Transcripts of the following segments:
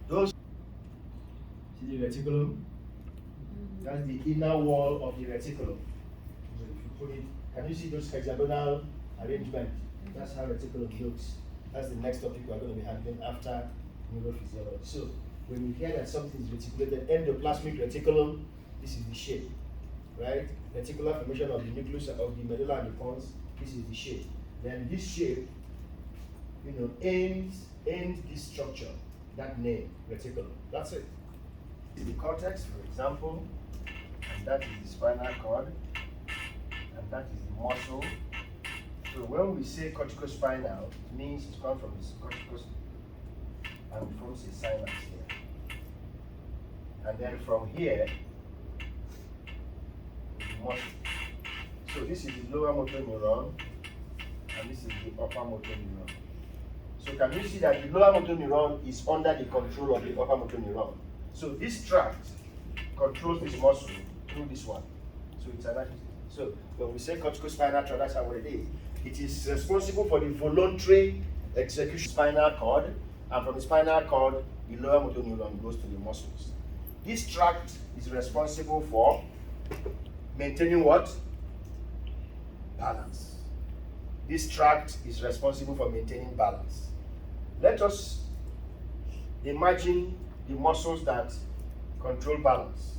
Those see the reticulum. That's the inner wall of the reticulum. So if you put it, can you see those hexagonal arrangement? That's how reticulum looks. That's the next topic we're going to be handling after neurophysiology. So when you hear that something is reticulated, endoplasmic reticulum, this is the shape, right? Reticular formation of the nucleus of the medulla and the pons, this is the shape. Then this shape, ends this structure, that name, reticulum. That's it. The cortex, for example, and that is the spinal cord, and that is the muscle. So when we say corticospinal, it means it's come from this corticus and forms a synapse here. And then from here, the muscle. So this is the lower motor neuron, and this is the upper motor neuron. So can you see that the lower motor neuron is under the control of the upper motor neuron? So this tract controls this muscle through this one. So it's an So when we say corticospinal tract, that's how it is. It is responsible for the voluntary execution spinal cord, and from the spinal cord, the lower motor neuron goes to the muscles. This tract is responsible for maintaining what? Balance. This tract is responsible for maintaining balance. Let us imagine the muscles that control balance.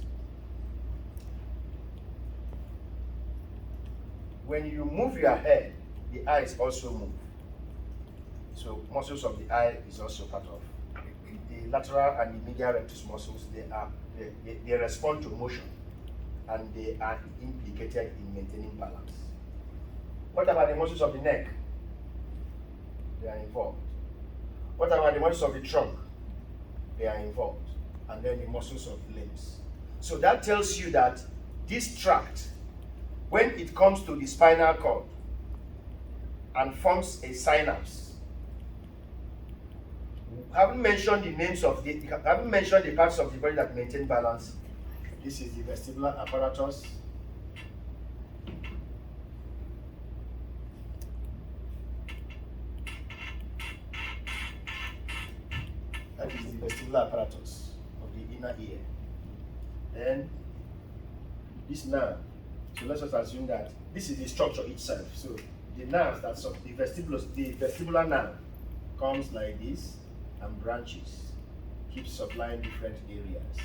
When you move your head, the eyes also move. So muscles of the eye is also part of the lateral and the medial rectus muscles. They respond to motion, and they are implicated in maintaining balance. What about the muscles of the neck? They are involved. What about the muscles of the trunk? They are involved. And then the muscles of the limbs. So that tells you that this tract, when it comes to the spinal cord and forms a synapse, haven't mentioned the parts of the body that maintain balance. This is the vestibular apparatus. That is the vestibular apparatus of the inner ear. Then this nerve. So let's just assume that this is the structure itself. So the nerves the vestibular nerve comes like this and branches, keeps supplying different areas.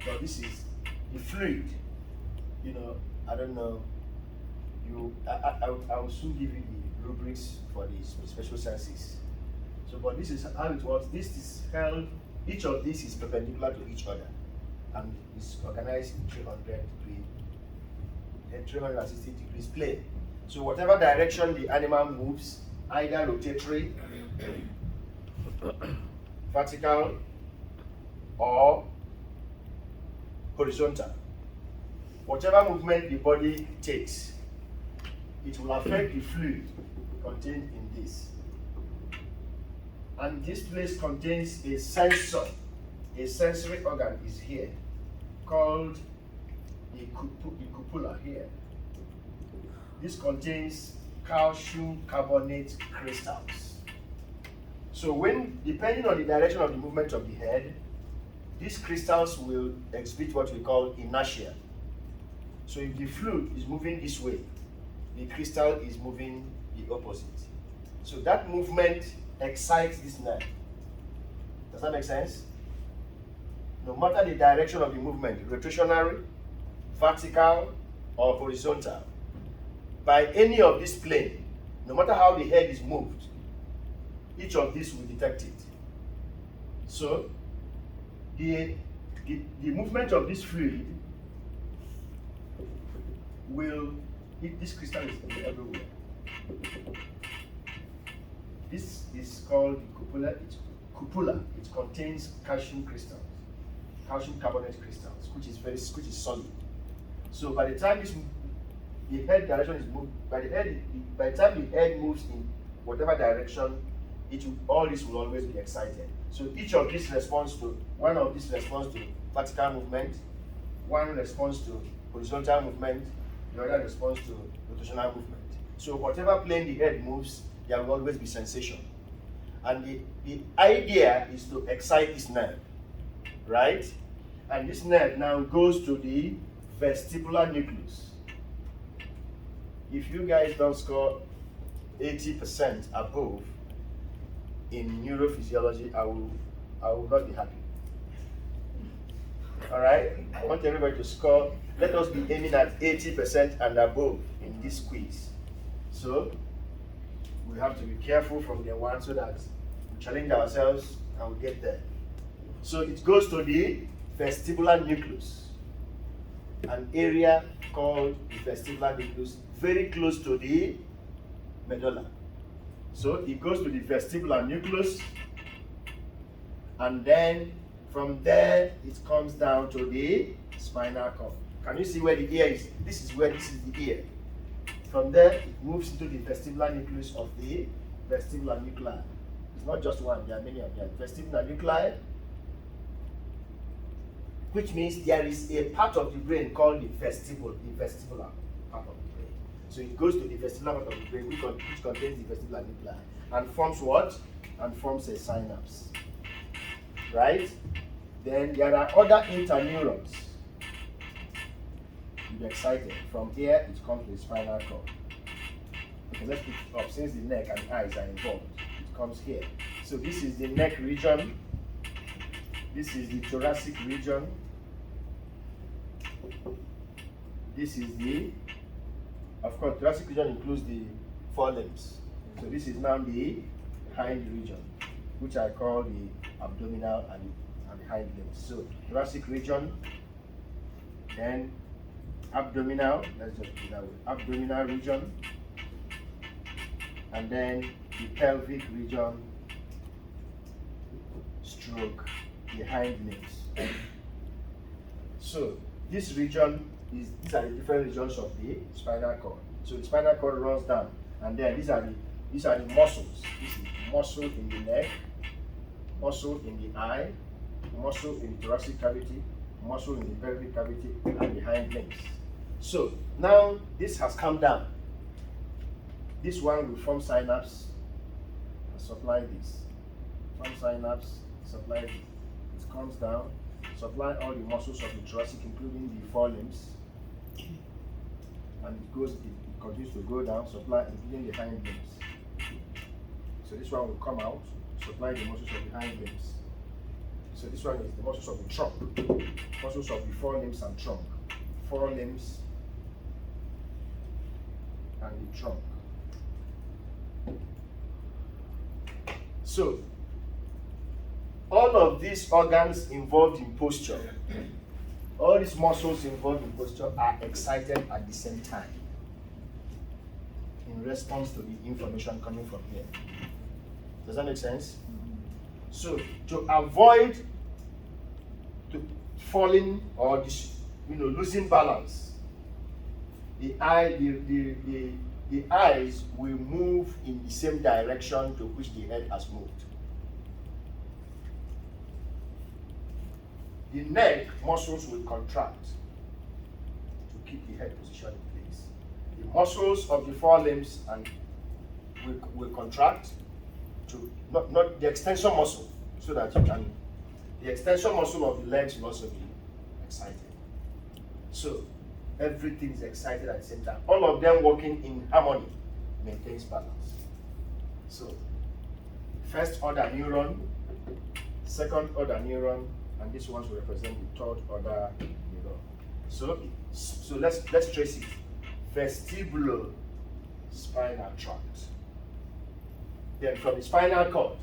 So this is the fluid. I don't know. I will soon give you the rubrics for the special senses. So, but this is how it works. This is held. Each of these is perpendicular to each other, and is organized in 360 degrees plane. So whatever direction the animal moves, either rotatory, vertical, or horizontal, whatever movement the body takes, it will affect the fluid contained in this. And this place contains a sensor. A sensory organ is here, called the cupula here. This contains calcium carbonate crystals. So depending on the direction of the movement of the head, these crystals will exhibit what we call inertia. So if the fluid is moving this way, the crystal is moving the opposite. So that movement excites this nerve. Does that make sense? No matter the direction of the movement, rotationary, vertical, or horizontal, by any of this plane, no matter how the head is moved, each of these will detect it. So the movement of this fluid this crystal is everywhere. This is called the cupula. It contains calcium crystals, calcium carbonate crystals, which is solid. So by the time the head direction is moved, by the time the head moves in whatever direction, all this will always be excited. So each of these responds to vertical movement, one responds to horizontal movement, the other responds to rotational movement. So whatever plane the head moves, there will always be sensation. And the idea is to excite this nerve, right? And this nerve now goes to the vestibular nucleus. If you guys don't score 80% above in neurophysiology, I will not be happy. All right? I want everybody to score. Let us be aiming at 80% and above in this quiz. So we have to be careful from the one so that we challenge ourselves and we get there. So it goes to the vestibular nucleus, an area called the vestibular nucleus, very close to the medulla. So it goes to the vestibular nucleus, and then from there it comes down to the spinal cord. Can you see where the ear is? This is the ear. From there it moves into the vestibular nucleus of the vestibular nuclei. It's not just one, there are many of them. Vestibular nuclei, which means there is a part of the brain called the vestibular part of the brain. So it goes to the vestibular part of the brain, which contains the vestibular nuclei, and forms what? And forms a synapse. Right? Then there are other interneurons. You'll be excited. From here, it comes to the spinal cord. Okay, let's pick it up. Since the neck and eyes are involved, it comes here. So this is the neck region. This is the thoracic region. This is the, of course, thoracic region includes the forelimbs. So this is now the hind region, which I call the abdominal and the hind limbs. So thoracic region, then abdominal, let's just do that way, abdominal region, and then the pelvic region, stroke, the hind limbs. So this region these are the different regions of the spinal cord. So the spinal cord runs down, and then these are the muscles. This is muscle in the neck, muscle in the eye, muscle in the thoracic cavity, muscle in the pelvic cavity, and the hind limbs. So now this has come down. This one will form synapse and supply this. Form synapse, supply this. It comes down, supply all the muscles of the thoracic, including the forelimbs, and it continues to go down, supply including the hind limbs. So this one will come out, supply the muscles of the hind limbs. So this one is the muscles of the trunk, muscles of the forelimbs and trunk, forelimbs and the trunk. So all of these organs involved in posture, all these muscles involved in posture are excited at the same time in response to the information coming from here. Does that make sense? So to avoid falling or losing balance, the eyes will move in the same direction to which the head has moved. The neck muscles will contract to keep the head position in place. The muscles of the forelimbs will contract to not the extension muscle, so that the extension muscle of the legs will also be excited. So everything is excited at the same time. All of them working in harmony maintains balance. So first order neuron, second order neuron, and these ones will represent the third order neuron. So let's trace it. Vestibulospinal tract. Then from the spinal cord,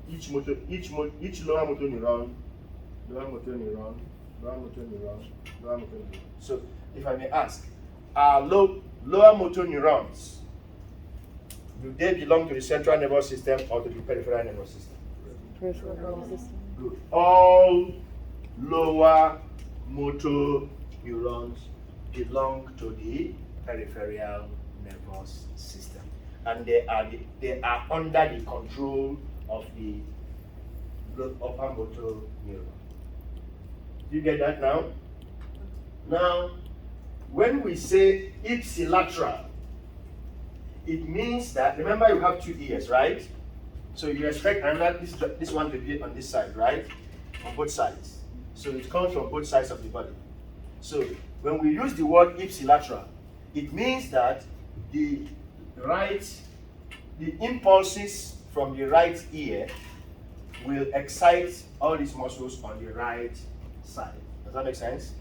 each lower motor neuron. So if I may ask, are lower motor neurons, do they belong to the central nervous system or to the peripheral nervous system? Peripheral nervous system. Good. All lower motor neurons belong to the peripheral nervous system, and they are under the control of the upper motor neuron. Do you get that now? Now, when we say ipsilateral, it means that, remember you have two ears, right? So you expect another this one to be on this side, right? On both sides. So it comes from both sides of the body. So when we use the word ipsilateral, it means that the impulses from the right ear will excite all these muscles on the right side. Does that make sense?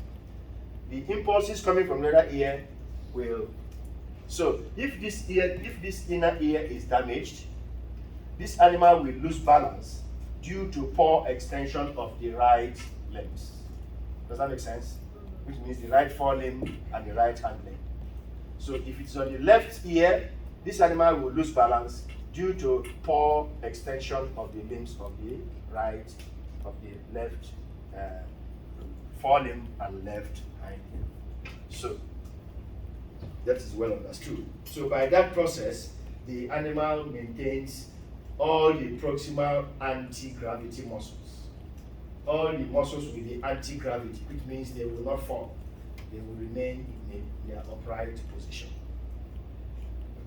The impulses coming from the other ear will. So if this inner ear is damaged, this animal will lose balance due to poor extension of the right limbs. Does that make sense? Which means the right forelimb and the right hand limb. So if it's on the left ear, this animal will lose balance due to poor extension of the limbs of the left forelimb and left hind limb. So that is well understood. So by that process, the animal maintains all the proximal anti-gravity muscles. All the muscles with the anti-gravity, which means they will not fall. They will remain in their upright position.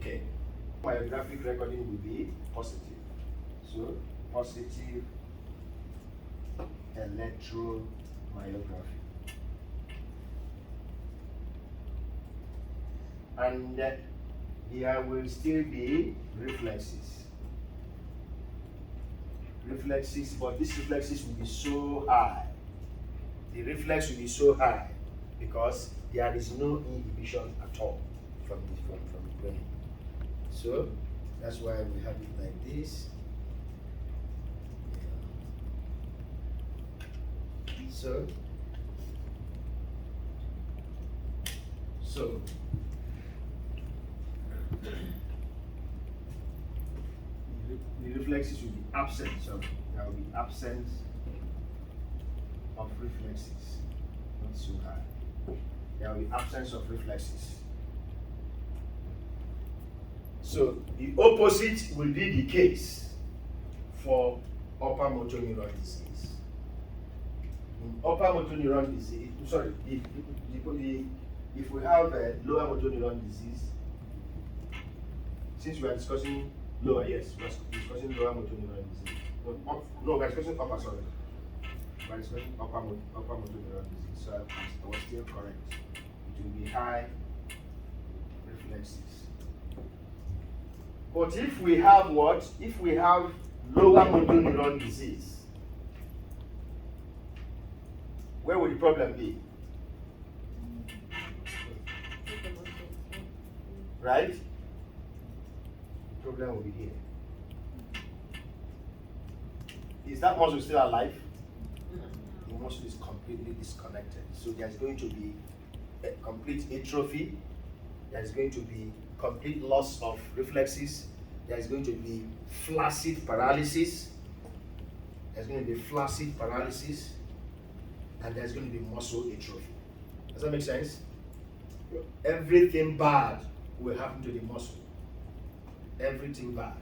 Okay. Myographic recording will be positive. So, positive electromyography. And there will still be reflexes. But these reflexes will be so high. The reflex will be so high because there is no inhibition at all from the brain. So that's why we have it like this. So the reflexes will be absent. So there will be absence of reflexes, not so high. There will be absence of reflexes. So the opposite will be the case for upper motor neuron disease. In upper motor neuron disease, sorry, if we have a lower motor neuron disease, since we are discussing lower, yes, we are discussing lower motor neuron disease. No, we are discussing upper, sorry. We are discussing upper motor neuron disease, so I was still correct. It will be high reflexes. But if we have what? If we have lower motor neuron disease, where would the problem be? Right? The problem will be here. Is that muscle still alive? The muscle is completely disconnected. So there's going to be a complete atrophy. There's going to be complete loss of reflexes. There's going to be flaccid paralysis. There's going to be flaccid paralysis. And there's going to be muscle atrophy. Does that make sense? Everything bad will happen to the muscle. Everything bad.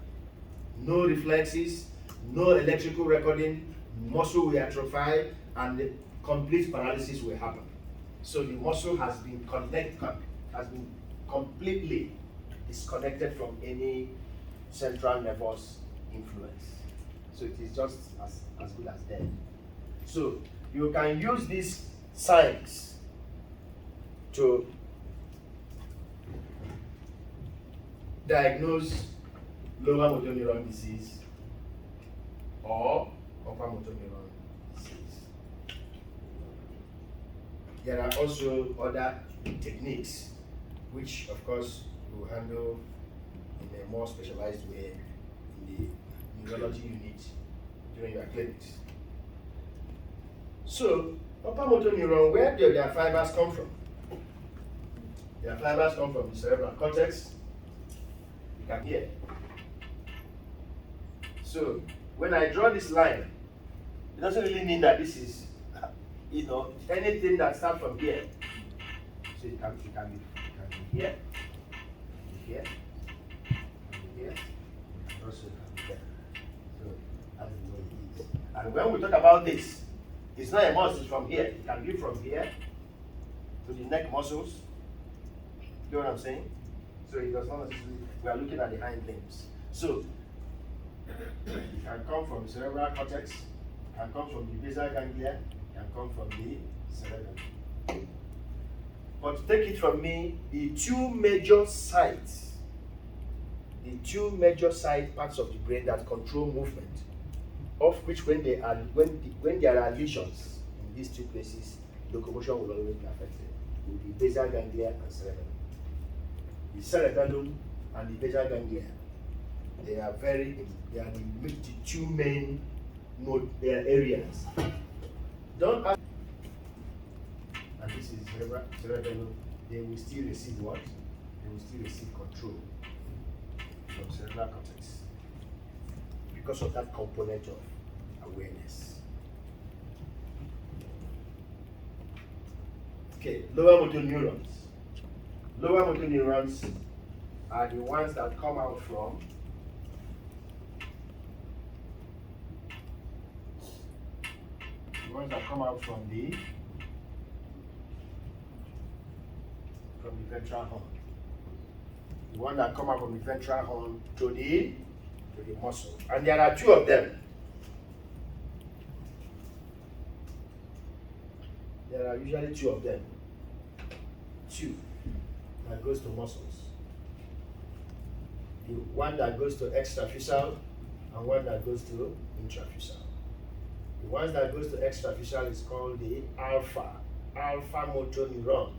No reflexes, no electrical recording, muscle will atrophy, and the complete paralysis will happen. So the muscle has been completely disconnected from any central nervous influence. So it is just as good as dead. So you can use these signs to diagnose lower motor neuron disease or upper motor neuron disease. There are also other techniques which, of course, we will handle in a more specialized way in the neurology unit during your clinics. So, upper motor neuron, where do their fibers come from? Their fibers come from the cerebral cortex. You can hear. So, when I draw this line, it doesn't really mean that this is, anything that starts from here. So it can be here, here, here, and also here. So that's the way it is. And when we talk about this, it's not a muscle from here. It can be from here to the neck muscles. You know what I'm saying? So it does not necessarily, we are looking at the hind limbs. So It can come from the cerebral cortex, can come from the basal ganglia, can come from the cerebellum. But take it from me, the two major sites parts of the brain that control movement, of which when there are lesions in these two places, locomotion will always be affected. Will be basal ganglia and cerebellum. The cerebellum and the basal ganglia, they are the two main areas. Don't ask, and this is cerebellum, they will still receive what? They will still receive control from cerebral cortex because of that component of awareness. Okay, lower motor neurons. Lower motor neurons are the ones that come out from the ventral horn. The one that come out from the ventral horn to the muscle. And there are two of them. There are usually two of them. Two that goes to muscles. The one that goes to extraphyseal and one that goes to intraphyseal. The one that goes to extraphyseal is called the alpha motor neuron.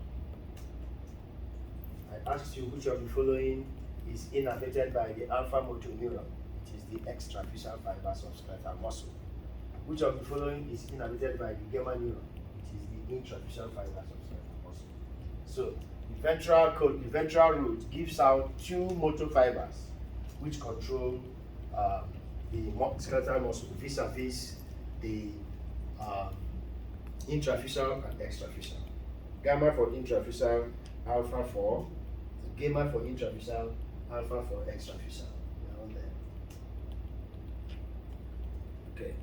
I asked you which of the following is innervated by the alpha motor neuron, which is the extraphyseal fibers of skeletal muscle. Which of the following is innervated by the gamma neuron, which is the intraphyseal fibers of skeletal muscle. So the ventral root gives out two motor fibers which control the skeletal muscle vis-a-vis the intraphyseal and extraphyseal. Gamma for intraphyseal, alpha for gamma for intraphyseal, alpha for extraphyseal. We are on there. Okay.